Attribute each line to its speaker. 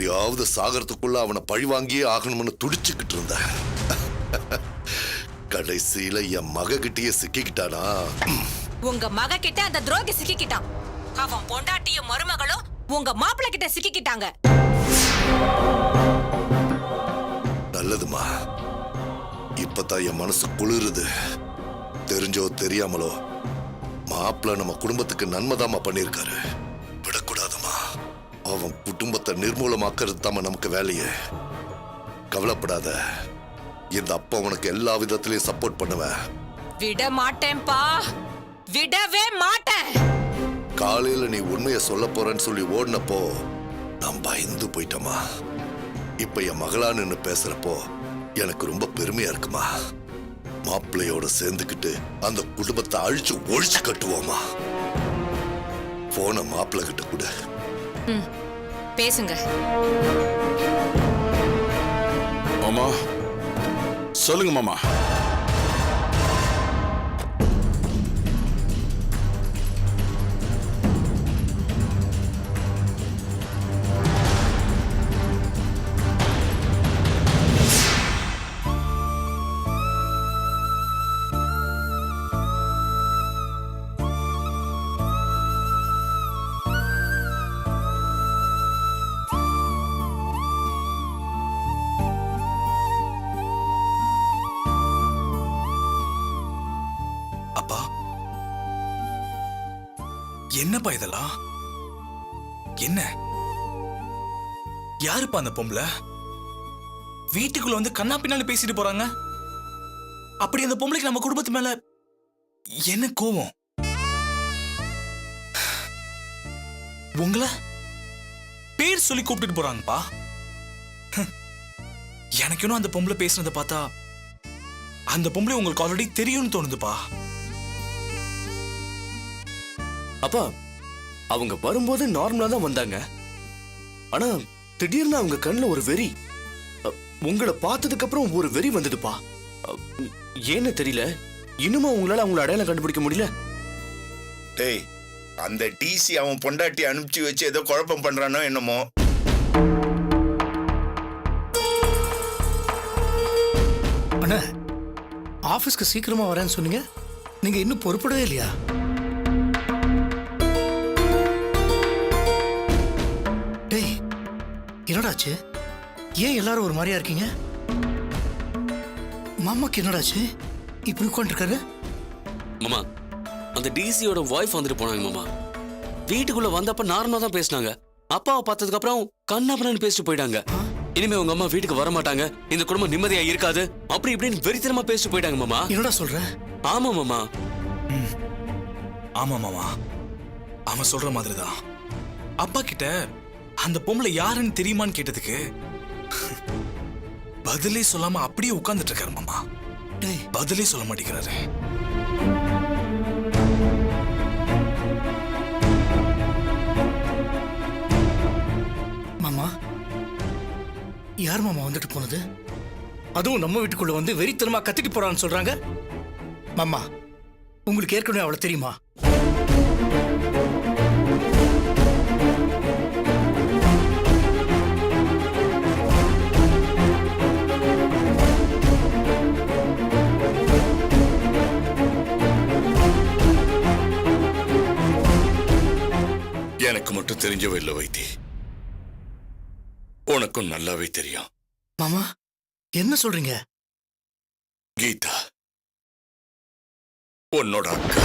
Speaker 1: எப்படியாவது சாகரத்துக்குள்ள அவனை பழி வாங்கியே ஆகணும்னு துடிச்சுக்கிட்டு இருந்த. கடைசியில என் மக கிட்டயே சிக்கிக்கிட்டானா?
Speaker 2: உங்க மக கிட்ட அந்த துரோகி சிக்கிக்கிட்டான். அவன் பொண்டாட்டியும் மருமகளும் உங்க மாப்பிள்ளை கிட்ட சிக்கிக்கிட்டாங்க.
Speaker 1: நல்லதுமா, இப்பதான் என் மனசு குளிருது. தெரிஞ்சோ தெரியாமலோ மாப்பிள்ள நம்ம குடும்பத்துக்கு நன்மைதாமா பண்ணிருக்காரு. விடக்கூடாதுமா. அவன் குடும்பத்தை நிர்மூலமாக்குறது தாம நமக்கு வேலையே. கவலைப்படாத, இந்த அப்பா உனக்கு எல்லா விதத்திலையும் சப்போர்ட் பண்ணுவேன்.
Speaker 2: விட மாட்டேன்பா, விடவே மாட்டேன்.
Speaker 1: காலையில நீ உண்மையை சொல்ல போறேன்னு சொல்லி ஓடினப்போ நான் பயந்து போயிட்டமா. இப்ப என் மகளான்னு பேசுறப்போ எனக்கு ரொம்ப பெருமையா இருக்குமா. மாப்பிள்ளையோட சேர்ந்துக்கிட்டு அந்த குடும்பத்தை அழிச்சு ஒழிச்சு கட்டுவோமா. போன மாப்பிள்ளை கிட்ட கூட
Speaker 2: பேசுங்க.
Speaker 3: மாமா சொல்லுங்க மாமா.
Speaker 4: என்னப்பா இதெல்லாம்? என்ன யாருப்பா அந்த பொம்பளை? வீட்டுக்குள்ள வந்து கண்ணா பின்னால பேசிட்டு போறாங்க. அப்படி அந்த பொம்பளைக்கு நம்ம குடும்பத்து மேல என்ன கோவம்? உங்கள பேர் சொல்லி கூப்பிட்டு போறாங்கப்பா. எனக்கு இன்னும் அந்த பொம்பளை பேசுறத பார்த்தா அந்த பொம்பளை உங்களுக்கு ஆல்ரெடி தெரியும்னு தோணுதுப்பா.
Speaker 5: அப்பா, அவங்க வரும்போது நார்மலா தான் வந்தாங்க. ஆனா திடீர்னு அவங்க கண்ணுல ஒரு வெறி. உங்களை பார்த்ததுக்கு அப்புறம் ஒரு வெறி வந்ததுப்பா. ஏன்னு தெரியல. இன்னுமா உங்களால அவங்கள அடையாளம் கண்டுபிடிக்க முடியல?
Speaker 6: டேய், அந்த டிசி அவன் பொண்டாட்டி அனுப்பிச்சு வச்சு ஏதோ குழப்பம் பண்றானோ என்னமோ.
Speaker 7: அண்ணா, ஆபீஸ்க்கு சீக்கிரமா வரேன்னு சொன்னீங்க. நீங்க இன்னும் பொறுப்படவே இல்லையா? டேய், என்னடாச்சு? ஏன் எல்லாரும் ஒரு மாதிரியா இருக்கீங்க? மாமாக்கு என்னடாச்சு? இப்படி உட்காந்துருக்காரு.
Speaker 8: மாமா, அந்த டிசியோட வைஃப் வந்துட்டு போனாங்க மாமா. வீட்டுக்குள்ள வந்தப்ப நார்மலா தான் பேசினாங்க. அப்பாவை பார்த்ததுக்கு அப்புறம் கண்ணாபண்ணு பேசிட்டு போயிட்டாங்க. இனிமே உங்க அம்மா வீட்டுக்கு வர மாட்டாங்க, இந்த குடும்பம் நிம்மதியா இருக்காது, அப்படி இப்படின்னு வெறித்தனமா பேசிட்டு போயிட்டாங்க மாமா.
Speaker 7: என்னடா சொல்ற?
Speaker 8: ஆமா மாமா.
Speaker 4: ஆமா மாமா, அவன் சொல்ற மாதிரிதான். அப்பா கிட்ட அந்த பொம்பளை யாருன்னு தெரியுமான்னு கேட்டதுக்கு பதிலே சொல்லாம அப்படியே உட்கார்ந்துட்டு இருக்காரு மாமா. பதிலே சொல்ல மாட்டேங்கிறாரு.
Speaker 7: மாமா, யார் மாமா வந்துட்டு போனது? அதுவும் நம்ம வீட்டுக்குள்ள வந்து வெறித்தனமா கத்திட்டு போறான்னு சொல்றாங்க. மாமா, உங்களுக்கு ஏற்கனவே அவளை தெரியுமா?
Speaker 1: எனக்கு மட்டும் தெரிஞ்சவே இல்லை வைத்தி. உனக்கும் நல்லாவே தெரியும்.
Speaker 7: மாமா, என்ன சொல்றீங்க?
Speaker 1: கீதா உன்னோட அக்கா.